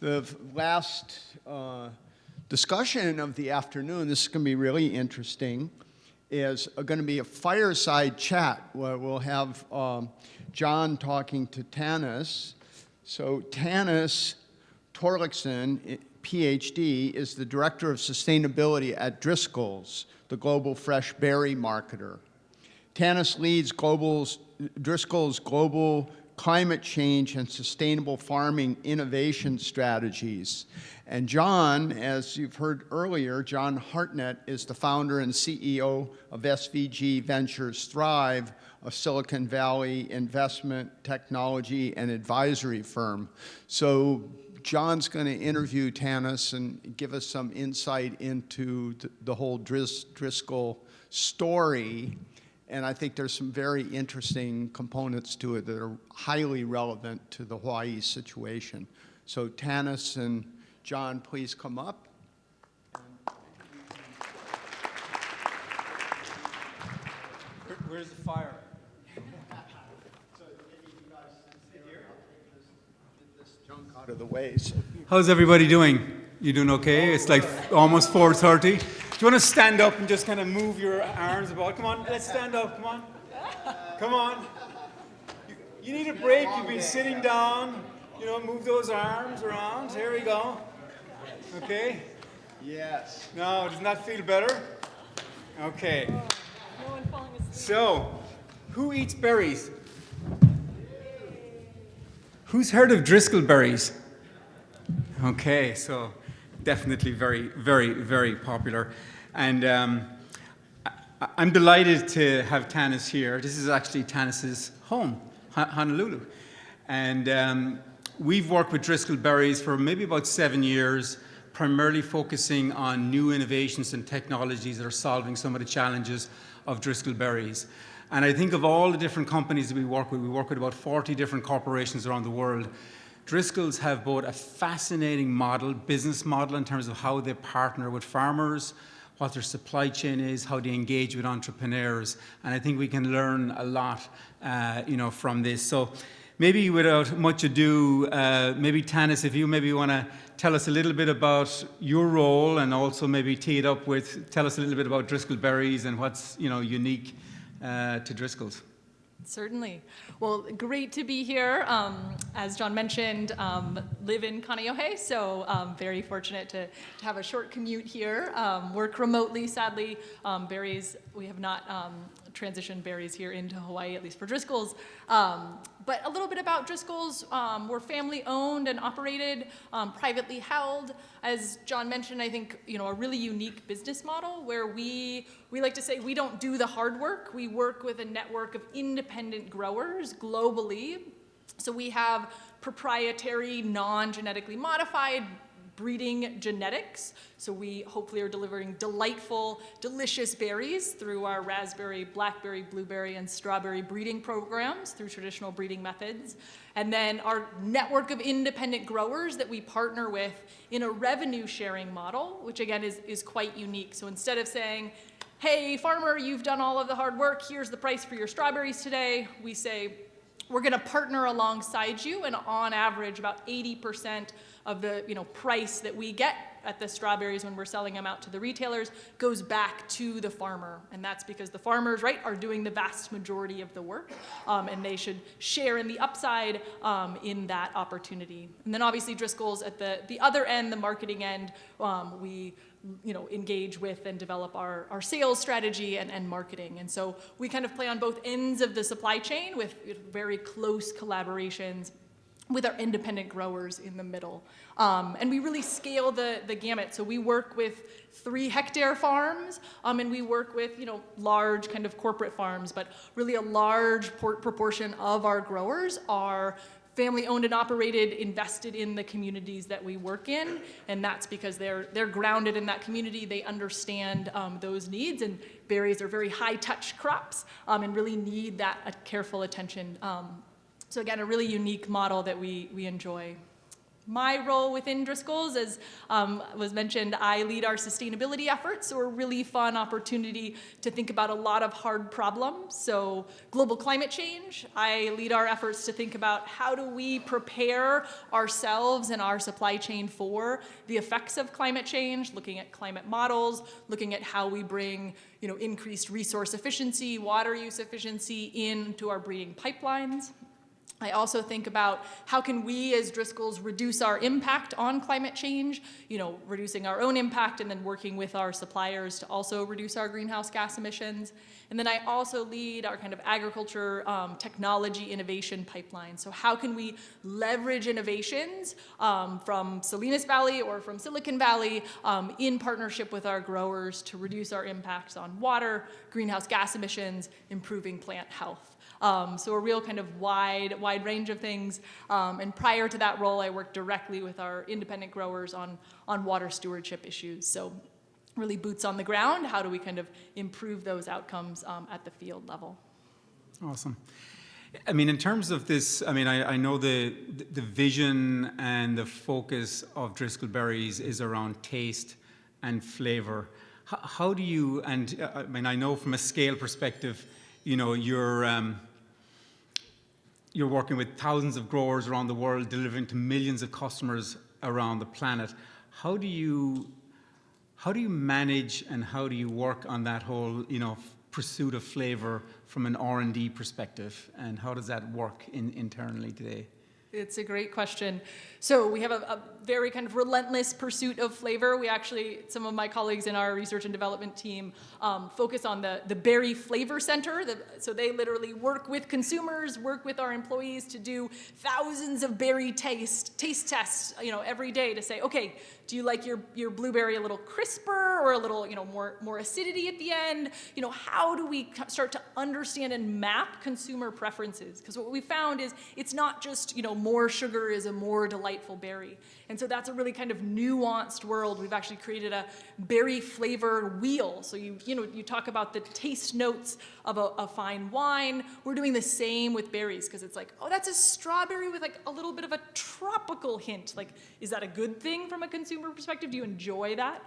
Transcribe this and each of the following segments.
the last discussion of the afternoon, this is going to be really interesting, is going to be a fireside chat where we'll have John talking to Tanis. So Tanis Torlakson, PhD, is the Director of Sustainability at Driscoll's, the global fresh berry marketer. Tanis leads Driscoll's global climate change and sustainable farming innovation strategies. And John, as you've heard earlier, John Hartnett is the founder and CEO of SVG Ventures Thrive, a Silicon Valley investment, technology, and advisory firm. So John's going to interview Tanis and give us some insight into the whole Driscoll story. And I think there's some very interesting components to it that are highly relevant to the Hawaii situation. So Tanis and John, please come up. Where's the fire? So maybe you guys sit here. Get this junk out of the way. So. How's everybody doing? You doing okay? It's like almost 4:30. Do you want to stand up and just kind of move your arms about? Come on, let's stand up. Come on. Come on. You need a break. You've been sitting down. You know, move those arms around. Here we go. Okay? Yes. No, doesn't that feel better? Okay. So, who eats berries? Who's heard of Driscoll berries? Okay, so definitely very, very, very popular. And I'm delighted to have Tanis here. This is actually Tanis's home, Honolulu. And we've worked with Driscoll berries for maybe about 7 years, primarily focusing on new innovations and technologies that are solving some of the challenges of Driscoll berries. And I think of all the different companies that we work with about 40 different corporations around the world. Driscoll's have both a fascinating business model in terms of how they partner with farmers, what their supply chain is, how they engage with entrepreneurs, and I think we can learn a lot, from this. So, maybe without much ado, maybe Tanis, if you maybe want to tell us a little bit about your role, and also maybe tee it up with tell us a little bit about Driscoll berries and what's unique to Driscoll's. Certainly. Well, great to be here. As John mentioned, live in Kaneohe, so very fortunate to have a short commute here. Work remotely, sadly. Berries, we have not transitioned berries here into Hawaii, at least for Driscoll's. But a little bit about Driscoll's. We're family owned and operated, privately held. As John mentioned, I think a really unique business model where we like to say we don't do the hard work. We work with a network of independent growers globally. So we have proprietary, non-genetically modified breeding genetics. So we hopefully are delivering delightful, delicious berries through our raspberry, blackberry, blueberry, and strawberry breeding programs through traditional breeding methods. And then our network of independent growers that we partner with in a revenue sharing model, which again is quite unique. So instead of saying, hey, farmer, you've done all of the hard work, here's the price for your strawberries today, we say, we're going to partner alongside you, and on average, about 80% of the price that we get at the strawberries when we're selling them out to the retailers goes back to the farmer, and that's because the farmers, are doing the vast majority of the work, and they should share in the upside in that opportunity. And then obviously Driscoll's at the other end, the marketing end, we engage with and develop our sales strategy and marketing. And so we kind of play on both ends of the supply chain with very close collaborations with our independent growers in the middle. And we really scale the gamut. So we work with 3-hectare farms, and we work with large kind of corporate farms, but really a large proportion of our growers are family-owned and operated, invested in the communities that we work in, and that's because they're grounded in that community. They understand those needs, and berries are very high-touch crops and really need that careful attention. So again, a really unique model that we enjoy. my role within Driscoll's, as was mentioned, I lead our sustainability efforts, so a really fun opportunity to think about a lot of hard problems. So global climate change, I lead our efforts to think about how do we prepare ourselves and our supply chain for the effects of climate change, looking at climate models, looking at how we bring increased resource efficiency, water use efficiency into our breeding pipelines. I also think about how can we as Driscoll's reduce our impact on climate change, reducing our own impact and then working with our suppliers to also reduce our greenhouse gas emissions. And then I also lead our kind of agriculture technology innovation pipeline. So how can we leverage innovations from Salinas Valley or from Silicon Valley in partnership with our growers to reduce our impacts on water, greenhouse gas emissions, improving plant health. So a real kind of wide range of things. And prior to that role, I worked directly with our independent growers on water stewardship issues. So really boots on the ground, how do we kind of improve those outcomes at the field level? Awesome. I mean, in terms of this, I mean, I know the vision and the focus of Driscoll Berries is around taste and flavor. How do you, and I mean, I know from a scale perspective, you're working with thousands of growers around the world, delivering to millions of customers around the planet. How do you manage and how do you work on that whole, pursuit of flavor from an R&D perspective, and how does that work internally today? It's a great question. So we have a very kind of relentless pursuit of flavor. We actually, some of my colleagues in our research and development team focus on the Berry Flavor Center. So they literally work with consumers, work with our employees to do thousands of berry taste tests, every day to say, okay, do you like your blueberry a little crisper or a little, more acidity at the end? How do we start to understand and map consumer preferences? Because what we found is it's not just, more sugar is a more delightful berry. And so that's a really kind of nuanced world. We've actually created a berry flavor wheel. So you talk about the taste notes of a fine wine. We're doing the same with berries because it's like, oh, that's a strawberry with like a little bit of a tropical hint. Like, is that a good thing from a consumer perspective? Do you enjoy that?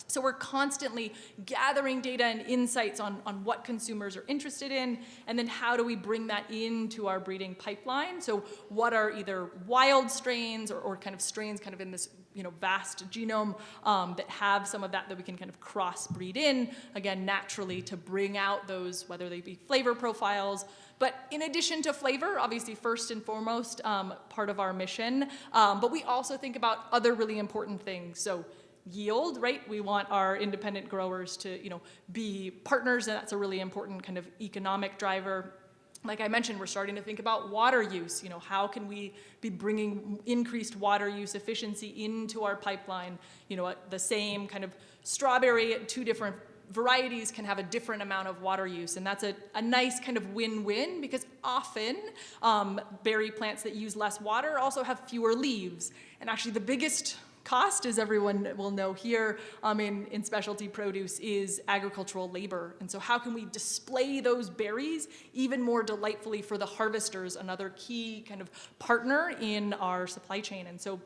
So we're constantly gathering data and insights on what consumers are interested in, and then how do we bring that into our breeding pipeline? So what are either wild strains or kind of strains kind of in this vast genome that have some of that we can kind of crossbreed in, again, naturally to bring out those, whether they be flavor profiles. But in addition to flavor, obviously first and foremost, part of our mission, but we also think about other really important things. So yield, right? We want our independent growers to, be partners, and that's a really important kind of economic driver. Like I mentioned, we're starting to think about water use. How can we be bringing increased water use efficiency into our pipeline? The same kind of strawberry at two different varieties can have a different amount of water use, and that's a nice kind of win-win because often berry plants that use less water also have fewer leaves. And actually the biggest cost, as everyone will know here in specialty produce, is agricultural labor. And so how can we display those berries even more delightfully for the harvesters, another key kind of partner in our supply chain. And so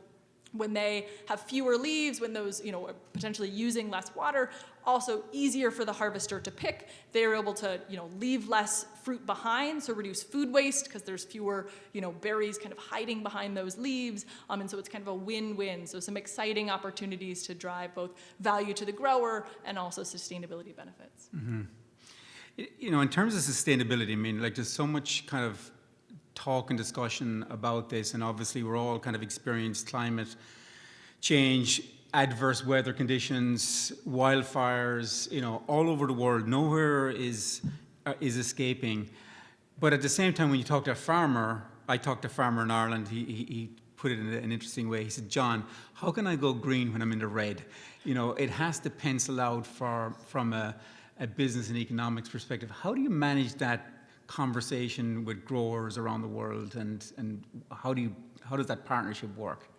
when they have fewer leaves, when those, are potentially using less water, also easier for the harvester to pick. They're able to, leave less fruit behind, so reduce food waste because there's fewer, berries kind of hiding behind those leaves. And so it's kind of a win-win. So some exciting opportunities to drive both value to the grower and also sustainability benefits. Mm-hmm. In terms of sustainability, I mean, there's so much kind of talk and discussion about this, and obviously we're all kind of experienced climate change, adverse weather conditions, wildfires, all over the world. Nowhere is escaping. But at the same time, when you talk to a farmer, I talked to a farmer in Ireland, he put it in an interesting way. He said, John, how can I go green when I'm in the red? It has to pencil out from a business and economics perspective. How do you manage that conversation with growers around the world, and how does that partnership work?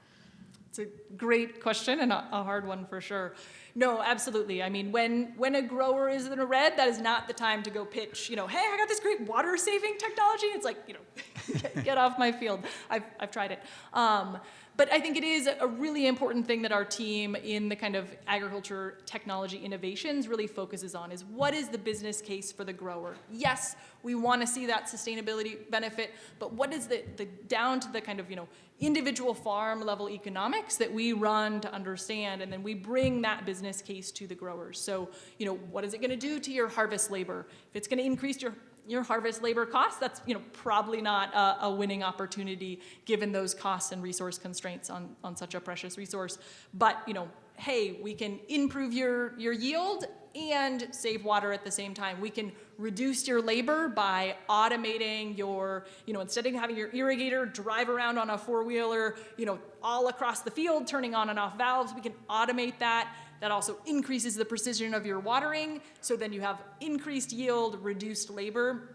It's a great question and a hard one for sure. No, absolutely. I mean, when a grower is in a red, that is not the time to go pitch, hey, I got this great water saving technology. It's like, get off my field. I've tried it. But I think it is a really important thing that our team in the kind of agriculture technology innovations really focuses on is what is the business case for the grower? Yes, we want to see that sustainability benefit, but what is the down to the kind of, individual farm level economics that we run to understand, and then we bring that business case to the growers. So, what is it going to do to your harvest labor? If it's going to increase your harvest labor costs, that's probably not a winning opportunity given those costs and resource constraints on such a precious resource. But hey, we can improve your yield and save water at the same time. We can reduce your labor by automating your, instead of having your irrigator drive around on a four-wheeler, all across the field, turning on and off valves, we can automate that. That also increases the precision of your watering, so then you have increased yield, reduced labor.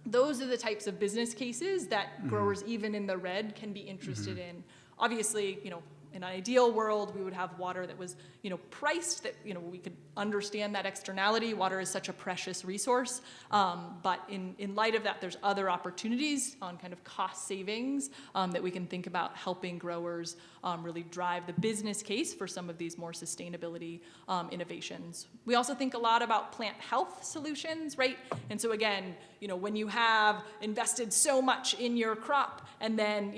Those are the types of business cases that growers, even in the red, can be interested in. Obviously, in an ideal world, we would have water that was, priced, that, we could understand that externality. Water is such a precious resource. But in light of that, there's other opportunities on kind of cost savings that we can think about helping growers really drive the business case for some of these more sustainability innovations. We also think a lot about plant health solutions, right? And so again, when you have invested so much in your crop and then,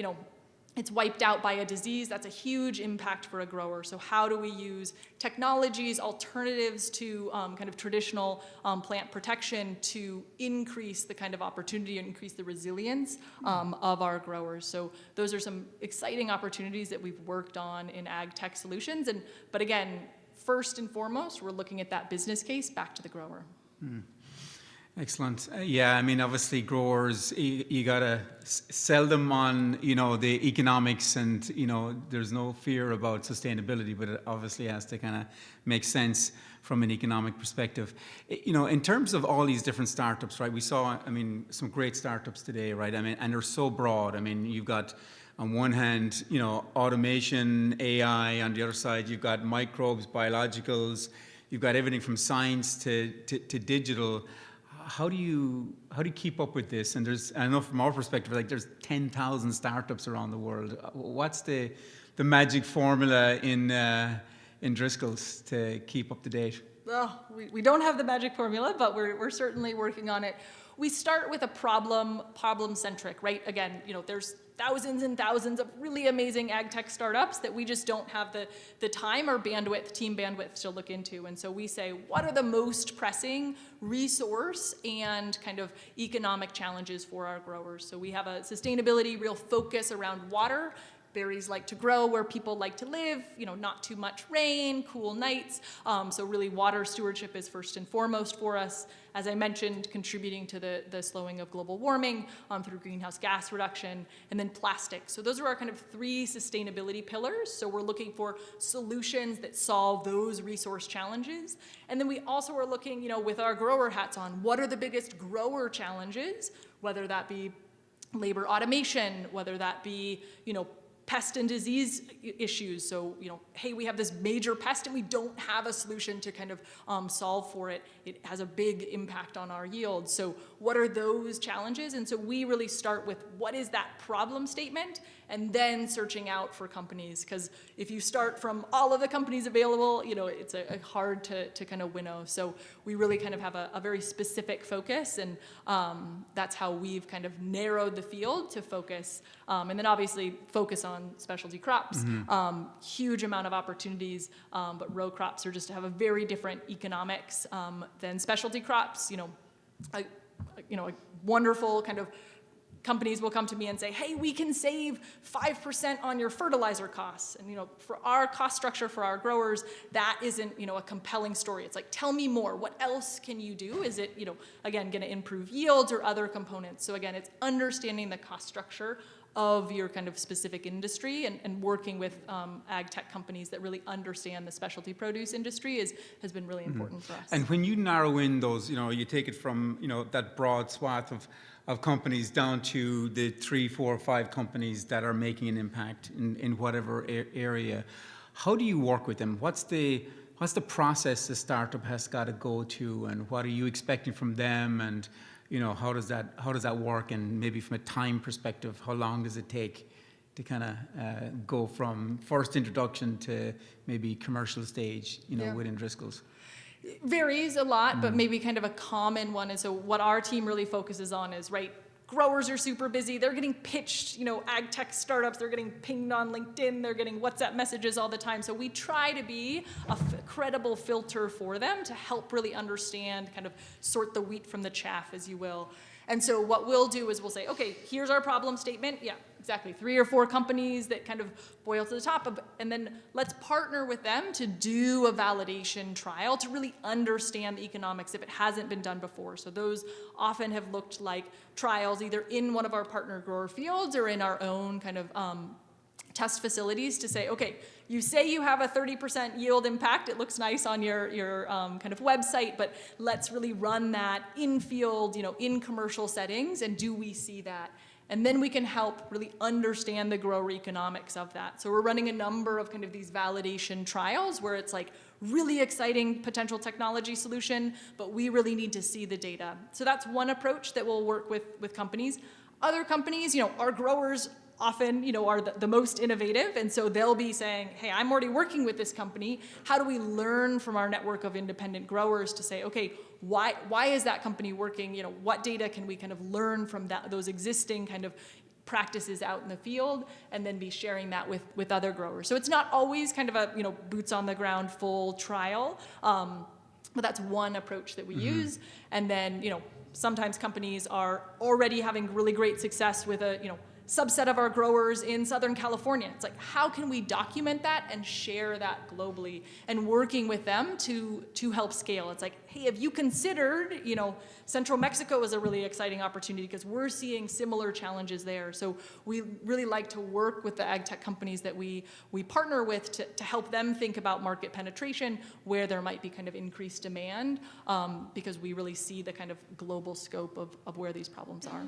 it's wiped out by a disease, that's a huge impact for a grower. So how do we use technologies, alternatives to kind of traditional plant protection to increase the kind of opportunity and increase the resilience of our growers? So those are some exciting opportunities that we've worked on in ag tech solutions. But again, first and foremost, we're looking at that business case back to the grower. Excellent. Yeah, I mean, obviously growers, you gotta sell them on, the economics, and, there's no fear about sustainability, but it obviously has to kind of make sense from an economic perspective. In terms of all these different startups, right, we saw, some great startups today, right? And they're so broad. You've got, on one hand, automation, AI. On the other side, you've got microbes, biologicals. You've got everything from science to digital. How do you keep up with this? And I know from our perspective, like there's 10,000 startups around the world. What's the magic formula in Driscoll's to keep up to date? Well, we don't have the magic formula, but we're certainly working on it. We start with a problem-centric, right? Again, there's thousands and thousands of really amazing ag tech startups that we just don't have the time or team bandwidth to look into. And so we say, what are the most pressing resource and kind of economic challenges for our growers? So we have a sustainability real focus around water. Berries like to grow where people like to live, not too much rain, cool nights. So really water stewardship is first and foremost for us. As I mentioned, contributing to the slowing of global warming through greenhouse gas reduction, and then plastic. So those are our kind of three sustainability pillars. So we're looking for solutions that solve those resource challenges. And then we also are looking, with our grower hats on, what are the biggest grower challenges, whether that be labor automation, whether that be, pest and disease issues. So, hey, we have this major pest and we don't have a solution to kind of solve for it. It has a big impact on our yield. So what are those challenges? And so we really start with what is that problem statement, and then searching out for companies. Because if you start from all of the companies available, it's hard to kind of winnow. So we really kind of have a very specific focus, and that's how we've kind of narrowed the field to focus. And then obviously focus on specialty crops, huge amount of opportunities, but row crops are just have a very different economics than specialty crops. A wonderful kind of companies will come to me and say, hey, we can save 5% on your fertilizer costs. And, for our cost structure for our growers, that isn't, a compelling story. It's like, tell me more. What else can you do? Is it, again, going to improve yields or other components? So again, it's understanding the cost structure of your kind of specific industry, and working with ag tech companies that really understand the specialty produce industry has been really important for us. And when you narrow in those, you take it from, that broad swath of companies down to the 3, 4, 5 companies that are making an impact in whatever area, how do you work with them? What's the process the startup has got to go to, and what are you expecting from them, and how does that work? And maybe from a time perspective, how long does it take kind of go from first introduction to maybe commercial stage, Yeah. within Driscoll's? Varies a lot, but maybe kind of a common one is, so what our team really focuses on is, right, growers are super busy. They're getting pitched, ag tech startups. They're getting pinged on LinkedIn. They're getting WhatsApp messages all the time. So we try to be a credible filter for them to help really understand, kind of sort the wheat from the chaff, as you will. And so what we'll do is we'll say, okay, here's our problem statement. Yeah, exactly. 3 or 4 companies that kind of boil to the top of, and then let's partner with them to do a validation trial to really understand the economics if it hasn't been done before. So those often have looked like trials either in one of our partner grower fields or in our own kind of test facilities to say, okay, you say you have a 30% yield impact. It looks nice on your kind of website, but let's really run that in field, in commercial settings, and do we see that? And then we can help really understand the grower economics of that. So we're running a number of kind of these validation trials where it's like really exciting potential technology solution, but we really need to see the data. So that's one approach that we'll work with companies. Other companies, our growers often, are the most innovative, and so they'll be saying, hey, I'm already working with this company. How do we learn from our network of independent growers to say, okay, why is that company working? What data can we kind of learn from those existing kind of practices out in the field, and then be sharing that with other growers. So it's not always kind of a boots on the ground full trial, but that's one approach that we use. And then sometimes companies are already having really great success with a subset of our growers in Southern California. It's like, how can we document that and share that globally? And working with them to help scale. It's like, hey, have you considered, Central Mexico is a really exciting opportunity because we're seeing similar challenges there. So we really like to work with the ag tech companies that we partner with to help them think about market penetration, where there might be kind of increased demand, because we really see the kind of global scope of where these problems are.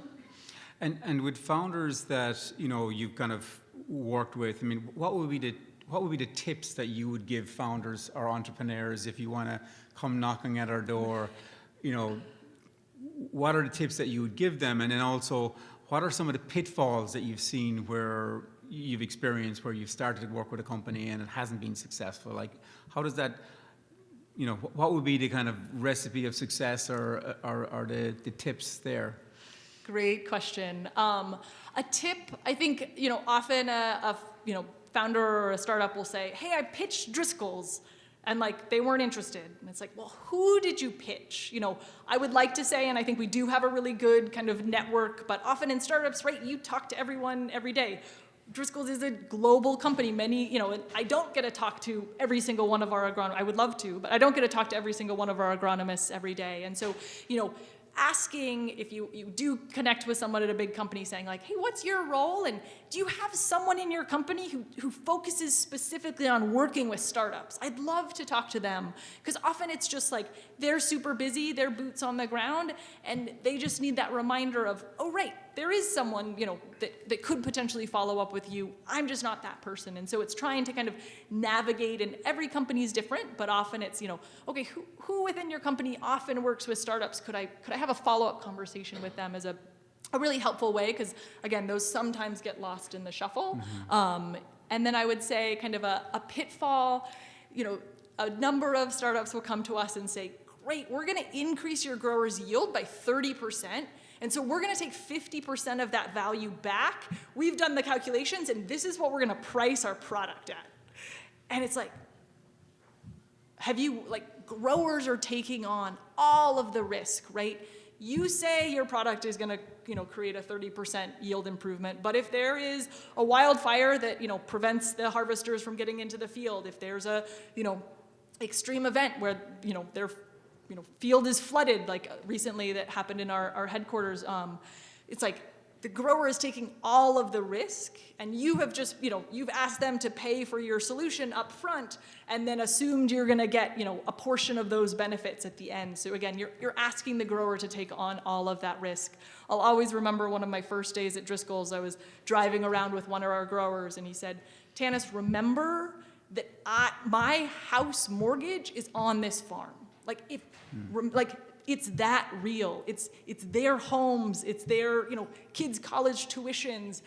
And with founders that you've kind of worked with, I mean, what would be the tips that you would give founders or entrepreneurs if you want to come knocking at our door? What are the tips that you would give them? And then also, what are some of the pitfalls that you've seen where you've experienced where you've started to work with a company and it hasn't been successful? Like, how does that, what would be the kind of recipe of success or the tips there? Great question. A tip, I think, often a founder or a startup will say, hey, I pitched Driscoll's, and they weren't interested. And it's like, well, who did you pitch? I would like to say, and I think we do have a really good kind of network, but often in startups, right, you talk to everyone every day. Driscoll's is a global company. I don't get to talk to every single one of our agronomists. I would love to, but I don't get to talk to every single one of our agronomists every day. And so, asking if you do connect with someone at a big company, saying like, hey, what's your role? And do you have someone in your company who focuses specifically on working with startups? I'd love to talk to them, because often it's just like they're super busy, they're boots on the ground, and they just need that reminder of, oh, right, there is someone that could potentially follow up with you. I'm just not that person. And so it's trying to kind of navigate, and every company is different, but often it's, okay, who within your company often works with startups? Could I have a follow-up conversation with them as a really helpful way? Because again, those sometimes get lost in the shuffle. And then I would say kind of a pitfall, a number of startups will come to us and say, great, we're going to increase your growers' yield by 30%. And so we're going to take 50% of that value back. We've done the calculations, and this is what we're going to price our product at. And it's like, growers are taking on all of the risk, right? You say your product is going to, create a 30% yield improvement, but if there is a wildfire that, prevents the harvesters from getting into the field, if there's a, extreme event where, their field is flooded, like recently that happened in our headquarters, it's like the grower is taking all of the risk, and you have just, you've asked them to pay for your solution up front, and then assumed you're going to get, a portion of those benefits at the end. So again, you're asking the grower to take on all of that risk. I'll always remember one of my first days at Driscoll's. I was driving around with one of our growers, and he said, Tanis, remember that my house mortgage is on this farm. It's that real. It's their homes. It's their kids' college tuitions.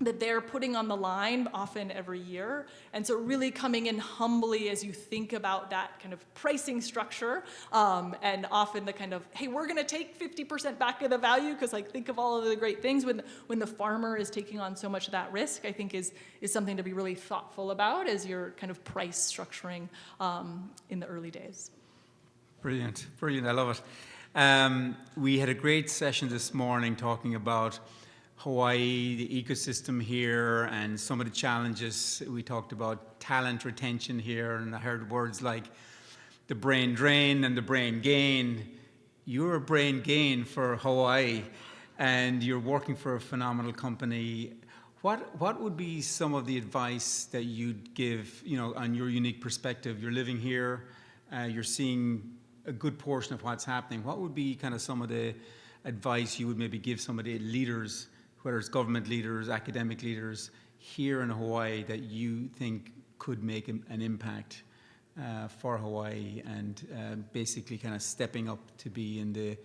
that they're putting on the line often every year. And so really coming in humbly as you think about that kind of pricing structure, and often the kind of, hey, we're gonna take 50% back of the value, because like think of all of the great things when the farmer is taking on so much of that risk, I think is something to be really thoughtful about as you're kind of price structuring in the early days. Brilliant, brilliant, I love it. We had a great session this morning talking about Hawaii, the ecosystem here, and some of the challenges. We talked about talent retention here, and I heard words like the brain drain and the brain gain. You're a brain gain for Hawaii, and you're working for a phenomenal company. What would be some of the advice that you'd give, on your unique perspective? You're living here, you're seeing a good portion of what's happening. What would be kind of some of the advice you would maybe give some of the leaders, whether it's government leaders, academic leaders here in Hawaii, that you think could make an impact for Hawaii, and basically kind of stepping up to be in the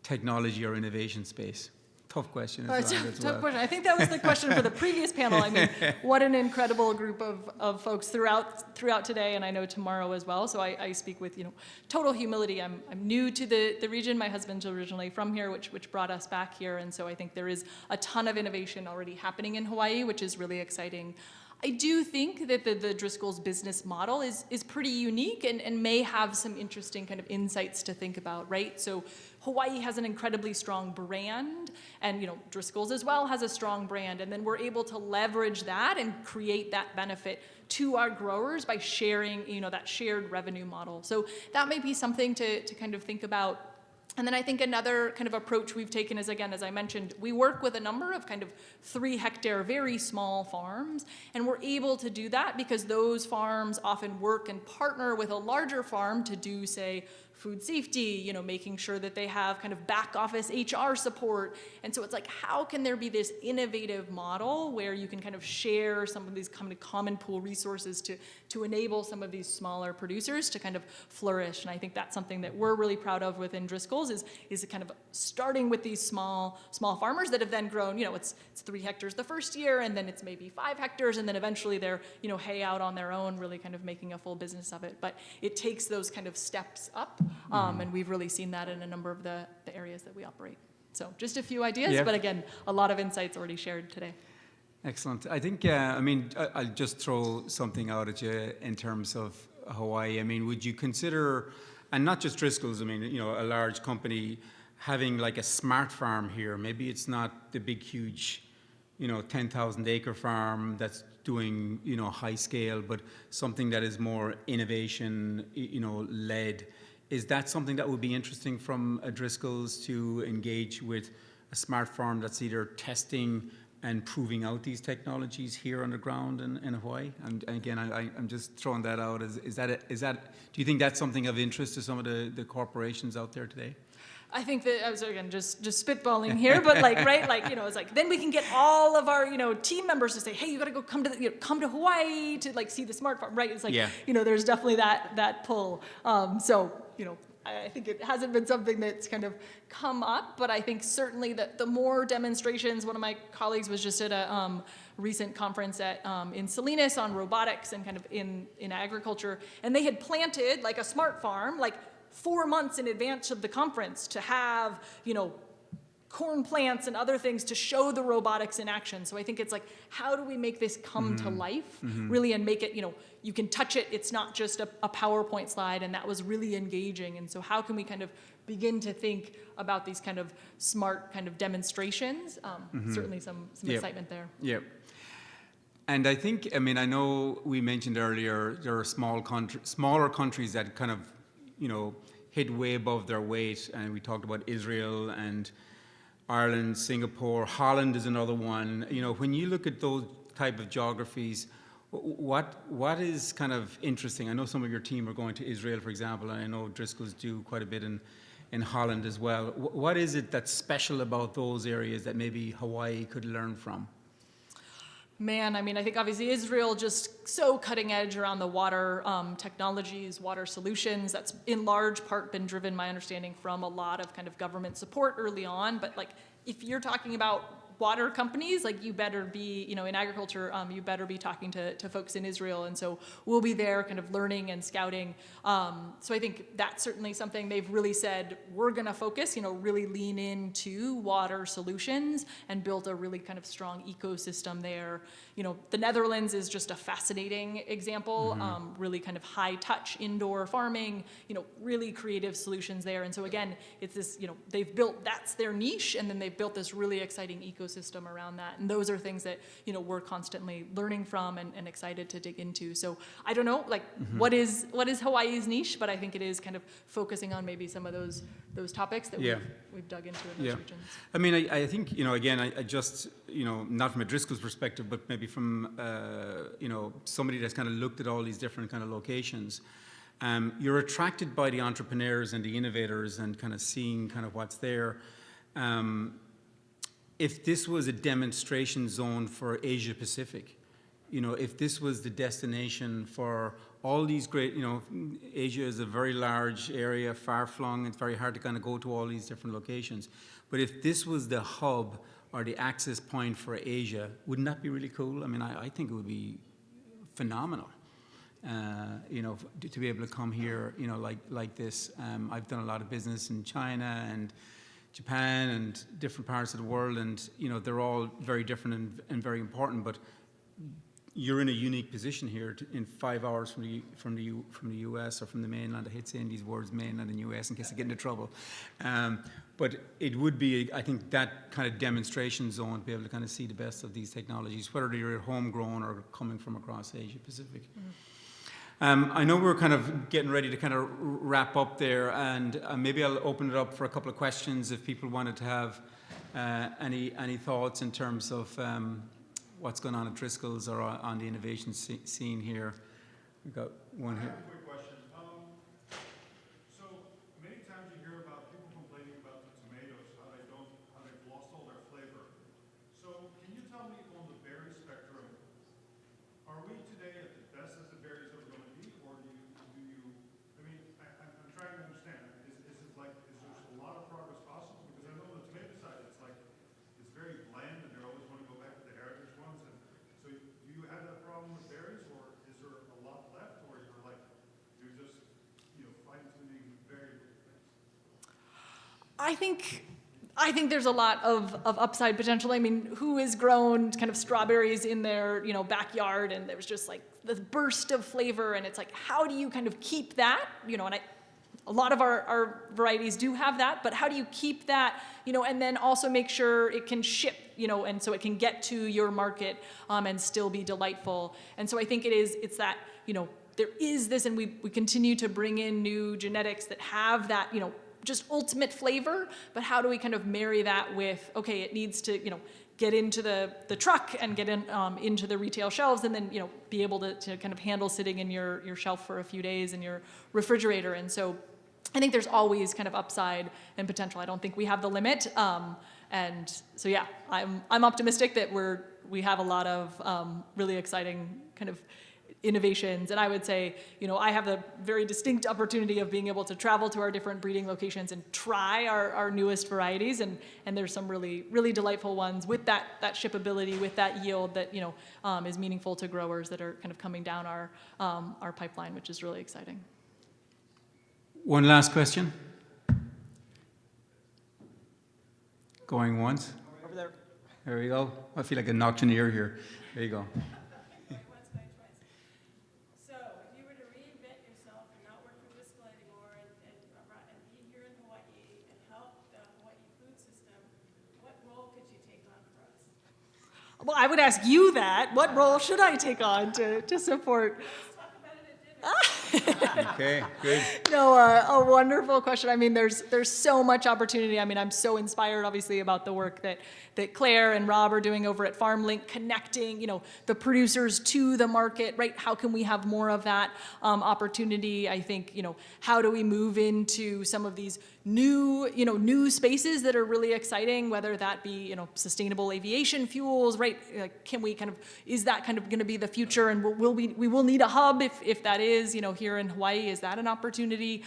technology or innovation space? Tough question. Tough question. I think that was the question for the previous panel. I mean, what an incredible group of folks throughout today, and I know tomorrow as well. So I speak with total humility. I'm new to the region. My husband's originally from here, which brought us back here, and so I think there is a ton of innovation already happening in Hawaii, which is really exciting. I do think that the Driscoll's business model is pretty unique and may have some interesting kind of insights to think about, right? So Hawaii has an incredibly strong brand, and Driscoll's as well has a strong brand, and then we're able to leverage that and create that benefit to our growers by sharing, that shared revenue model. So that may be something to kind of think about. And then I think another kind of approach we've taken is, again, as I mentioned, we work with a number of kind of 3-hectare, very small farms, and we're able to do that because those farms often work and partner with a larger farm to do, say, food safety, making sure that they have kind of back office HR support. And so it's like, how can there be this innovative model where you can kind of share some of these kind of common pool resources to enable some of these smaller producers to kind of flourish? And I think that's something that we're really proud of within Driscoll's is kind of starting with these small farmers that have then grown, it's 3 hectares the first year, and then it's maybe 5 hectares, and then eventually they're, hay out on their own, really kind of making a full business of it. But it takes those kind of steps up. And we've really seen that in a number of the areas that we operate. So just a few ideas, but again, a lot of insights already shared today. Excellent. I think, I'll just throw something out at you in terms of Hawaii. I mean, would you consider, and not just Driscoll's, a large company having like a smart farm here? Maybe it's not the big, huge, 10,000 acre farm that's doing, high scale, but something that is more innovation, led. Is that something that would be interesting from a Driscoll's to engage with a smart farm that's either testing and proving out these technologies here on the ground in Hawaii? And again, I'm just throwing that out. Is that do you think that's something of interest to some of the corporations out there today? I think that I was, again, just spitballing here, but it's like, then we can get all of our, team members to say, hey, you got to go come to Hawaii to see the smart farm, right? It's like, there's definitely that pull. I think it hasn't been something that's kind of come up, but I think certainly that the more demonstrations, one of my colleagues was just at a recent conference in Salinas on robotics and kind of in agriculture, and they had planted like a smart farm, 4 months in advance of the conference to have, corn plants and other things to show the robotics in action. So I think it's like, how do we make this come to life, really, and make it, you can touch it. It's not just a PowerPoint slide, and that was really engaging. And so how can we kind of begin to think about these kind of smart kind of demonstrations? Certainly some excitement there. Yep. And I think, I know we mentioned earlier, there are smaller countries that kind of, hit way above their weight, and we talked about Israel and Ireland, Singapore, Holland is another one. When you look at those type of geographies, what is kind of interesting? I know some of your team are going to Israel, for example, and I know Driscoll's do quite a bit in Holland as well. What is it that's special about those areas that maybe Hawaii could learn from? Man, I think obviously Israel just so cutting edge around the water technologies, water solutions. That's in large part been driven, my understanding, from a lot of kind of government support early on. But if you're talking about water companies, like you better be, in agriculture, you better be talking to folks in Israel. And so we'll be there kind of learning and scouting. So I think that's certainly something they've really said, we're going to focus, really lean into water solutions and build a really kind of strong ecosystem there. The Netherlands is just a fascinating example, really kind of high touch indoor farming, really creative solutions there. And so again, it's this, they've built, that's their niche, and then they've built this really exciting ecosystem around that. And those are things that, we're constantly learning from and excited to dig into. So I don't know, like, what is Hawaii's niche, but I think it is kind of focusing on maybe some of those topics that we've dug into in those regions. I mean, I think, again, I just, not from a Driscoll's perspective, but maybe from, somebody that's kind of looked at all these different kind of locations. You're attracted by the entrepreneurs and the innovators and kind of seeing kind of what's there. If this was a demonstration zone for Asia Pacific, if this was the destination for all these great, Asia is a very large area, far-flung, it's very hard to kind of go to all these different locations. But if this was the hub or the access point for Asia, wouldn't that be really cool? I mean, I think it would be phenomenal. To be able to come here, like this. I've done a lot of business in China and Japan and different parts of the world, and they're all very different and very important. But you're in a unique position here in 5 hours from the U.S. or from the mainland. I hate saying these words, mainland and U.S., in case I get into trouble. But it would be, I think, that kind of demonstration zone to be able to kind of see the best of these technologies, whether they're homegrown or coming from across Asia Pacific. I know we're kind of getting ready to kind of wrap up there, and maybe I'll open it up for a couple of questions if people wanted to have any thoughts in terms of what's going on at Driscoll's or on the innovation scene here. We've got one here. I think there's a lot of upside potential. I mean, who has grown kind of strawberries in their backyard, and there was just like this burst of flavor, and it's like, how do you kind of keep that? And a lot of our varieties do have that, but how do you keep that? And then also make sure it can ship, and so it can get to your market and still be delightful. And so I think it's that there is this, and we continue to bring in new genetics that have that just ultimate flavor, but how do we kind of marry that with, okay, it needs to, get into the truck and get into the retail shelves, and then, be able to kind of handle sitting in your shelf for a few days in your refrigerator. And so I think there's always kind of upside and potential. I don't think we have the limit. And so, yeah, I'm optimistic that we have a lot of really exciting kind of innovations. And I would say, I have the very distinct opportunity of being able to travel to our different breeding locations and try our newest varieties. And there's some really, really delightful ones with that shippability, with that yield that, is meaningful to growers that are kind of coming down our pipeline, which is really exciting. One last question. Going once. Over there. There we go. I feel like an auctioneer here. There you go. Well, I would ask you that. What role should I take on to support? Okay, good. No, a wonderful question. I mean, there's so much opportunity. I mean, I'm so inspired, obviously, about the work that Claire and Rob are doing over at FarmLink, connecting, the producers to the market, right? How can we have more of that opportunity? I think, how do we move into some of these new spaces that are really exciting, whether that be, sustainable aviation fuels, right? Can we is that kind of going to be the future? And we will need a hub if that is, here in Hawaii. Is that an opportunity?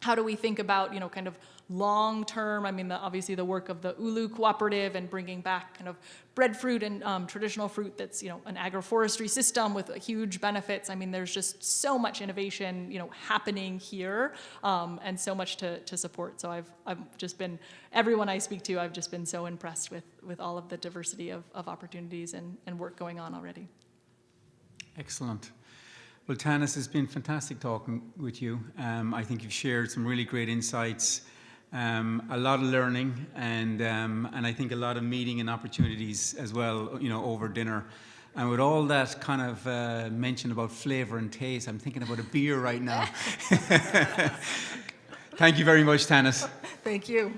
how do we think about, kind of long-term, obviously the work of the Ulu Cooperative and bringing back kind of breadfruit and traditional fruit that's, an agroforestry system with huge benefits. There's just so much innovation, happening here, and so much to support. So I've just been, everyone I speak to, I've just been so impressed with all of the diversity of opportunities and work going on already. Excellent. Well, Tanis, it's been fantastic talking with you. I think you've shared some really great insights, a lot of learning, and I think a lot of meeting and opportunities as well, over dinner. And with all that kind of mention about flavor and taste, I'm thinking about a beer right now. Thank you very much, Tanis. Thank you.